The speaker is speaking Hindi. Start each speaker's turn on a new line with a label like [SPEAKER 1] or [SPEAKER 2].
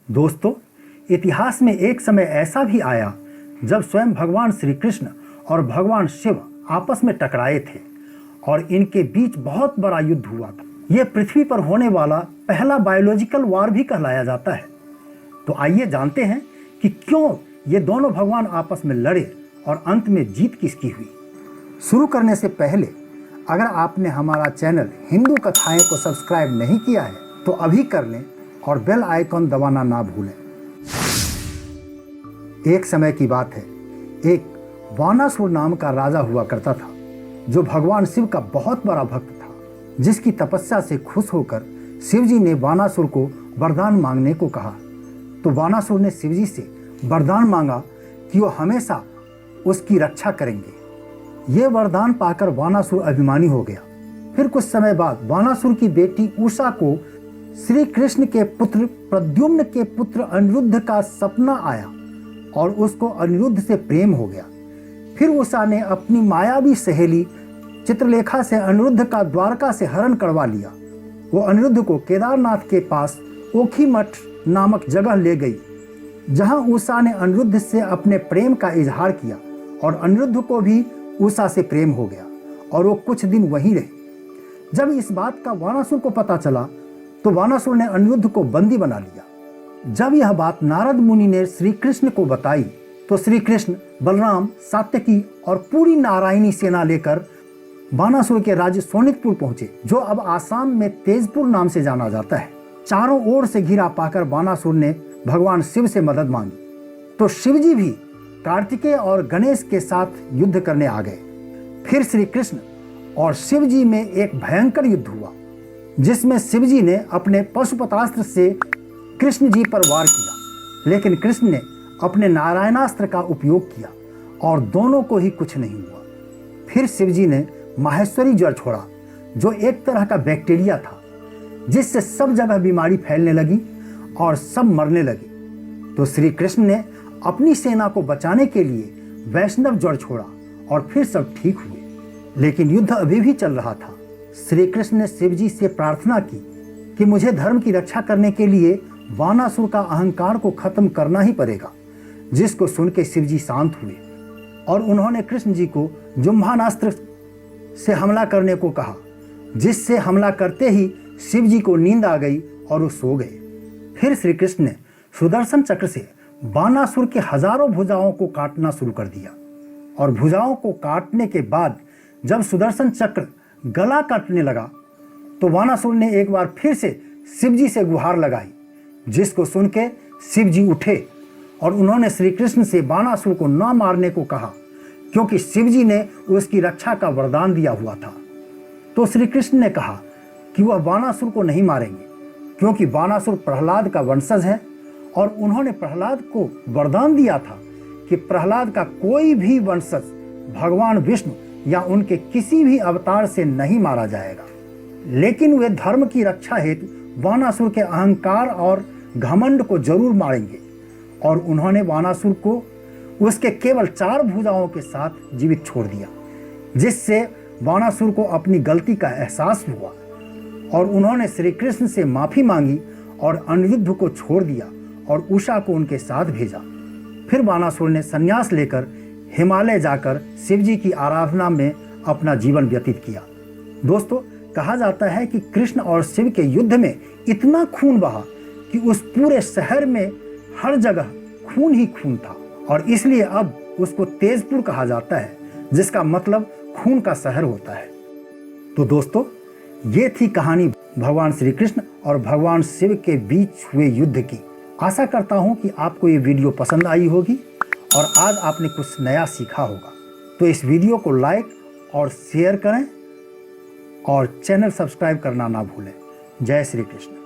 [SPEAKER 1] दोस्तों, इतिहास में एक समय ऐसा भी आया जब स्वयं भगवान श्री कृष्ण और भगवान शिव आपस में टकराए थे और इनके बीच बहुत बड़ा युद्ध हुआ था। यह पृथ्वी पर होने वाला पहला बायोलॉजिकल वार भी कहलाया जाता है। तो आइए जानते हैं कि क्यों ये दोनों भगवान आपस में लड़े और अंत में जीत किसकी हुई। शुरू करने से पहले अगर आपने हमारा चैनल हिंदू कथाएं को सब्सक्राइब नहीं किया है तो अभी कर लें और बेल आइकॉन दबाना ना भूलें। एक समय की बात है, एक वानासुर नाम का राजा हुआ करता था जो भगवान शिव का बहुत बड़ा भक्त था, जिसकी तपस्या से खुश होकर शिव जी ने वानासुर को वरदान मांगने को कहा। तो वानासुर ने शिव जी से वरदान मांगा कि वो हमेशा उसकी रक्षा करेंगे। ये वरदान पाकर वानासुर अभिमानी हो गया। फिर कुछ समय बाद वानासुर की बेटी उषा को श्री कृष्ण के पुत्र प्रद्युम्न के पुत्र अनिरुद्ध का सपना आया और उसको अनिरुद्ध से प्रेम हो गया। फिर उषा ने अपनी मायावी सहेली चित्रलेखा से अनिरुद्ध का द्वारका से हरण करवा लिया। वो अनिरुद्ध को केदारनाथ के पास ओखीमठ नामक जगह ले गई, जहां उषा ने अनिरुद्ध से अपने प्रेम का इजहार किया और अनिरुद्ध को भी उषा से प्रेम हो गया और वो कुछ दिन वहीं रहे। जब इस बात का वानासुर को पता चला तो वानासुर ने अनिरुद्ध को बंदी बना लिया। जब यह बात नारद मुनि ने श्री कृष्ण को बताई तो श्री कृष्ण, बलराम, सात्यकी और पूरी नारायणी सेना लेकर वानासुर के राज्य सोनितपुर पहुंचे, जो अब आसाम में तेजपुर नाम से जाना जाता है। चारों ओर से घिरा पाकर वानासुर ने भगवान शिव से मदद मांगी तो शिव जी भी कार्तिकेय और गणेश के साथ युद्ध करने आ गए। फिर श्री कृष्ण और शिव जी में एक भयंकर युद्ध हुआ, जिसमें शिव जी ने अपने पशुपतास्त्र से कृष्ण जी पर वार किया, लेकिन कृष्ण ने अपने नारायणास्त्र का उपयोग किया और दोनों को ही कुछ नहीं हुआ। फिर शिव जी ने माहेश्वरी ज्वर छोड़ा, जो एक तरह का बैक्टीरिया था, जिससे सब जगह बीमारी फैलने लगी और सब मरने लगे। तो श्री कृष्ण ने अपनी सेना को बचाने के लिए वैष्णव ज्वर छोड़ा और फिर सब ठीक हुए। लेकिन युद्ध अभी भी चल रहा था। श्री कृष्ण ने शिव जी से प्रार्थना की कि मुझे धर्म की रक्षा करने के लिए वानासुर का अहंकार को खत्म करना ही पड़ेगा, जिसको सुन के शिव जी शांत हुए और उन्होंने कृष्ण जी को जुम्भानास्त्र से हमला करने को कहा, जिससे हमला करते ही शिव जी को नींद आ गई और वो सो गए। फिर श्री कृष्ण ने सुदर्शन चक्र से वानासुर के हजारों भुजाओं को काटना शुरू कर दिया और भुजाओं को काटने के बाद जब सुदर्शन चक्र गला काटने लगा तो वानासुर ने एक बार फिर से शिव जी से गुहार लगाई, जिसको सुन के शिव जी उठे और उन्होंने श्री कृष्ण से वानासुर को न मारने को कहा, क्योंकि शिव जी ने उसकी रक्षा का वरदान दिया हुआ था। तो श्री कृष्ण ने कहा कि वह वानासुर को नहीं मारेंगे, क्योंकि वानासुर प्रहलाद का वंशज है और उन्होंने प्रहलाद को वरदान दिया था कि प्रहलाद का कोई भी वंशज भगवान विष्णु या उनके किसी भी अवतार से नहीं मारा जाएगा। लेकिन वे धर्म की रक्षा हेतु वानासुर के अहंकार और घमंड को जरूर मारेंगे। और उन्होंने वानासुर को उसके केवल 4 भुजाओं के साथ जीवित छोड़ दिया, जिससे वानासुर को अपनी गलती का एहसास हुआ और उन्होंने श्री कृष्ण से माफी मांगी और अनिरुद्ध को छोड़ दिया और उषा को उनके साथ भेजा। फिर वानासुर ने संन्यास लेकर हिमालय जाकर शिव जी की आराधना में अपना जीवन व्यतीत किया। दोस्तों, कहा जाता है कि कृष्ण और शिव के युद्ध में इतना खून बहा कि उस पूरे शहर में हर जगह खून ही खून था और इसलिए अब उसको तेजपुर कहा जाता है, जिसका मतलब खून का शहर होता है। तो दोस्तों, ये थी कहानी भगवान श्री कृष्ण और भगवान शिव के बीच हुए युद्ध की। आशा करता हूँ कि आपको ये वीडियो पसंद आई होगी और आज आपने कुछ नया सीखा होगा। तो इस वीडियो को लाइक और शेयर करें और चैनल सब्सक्राइब करना ना भूलें। जय श्री कृष्ण।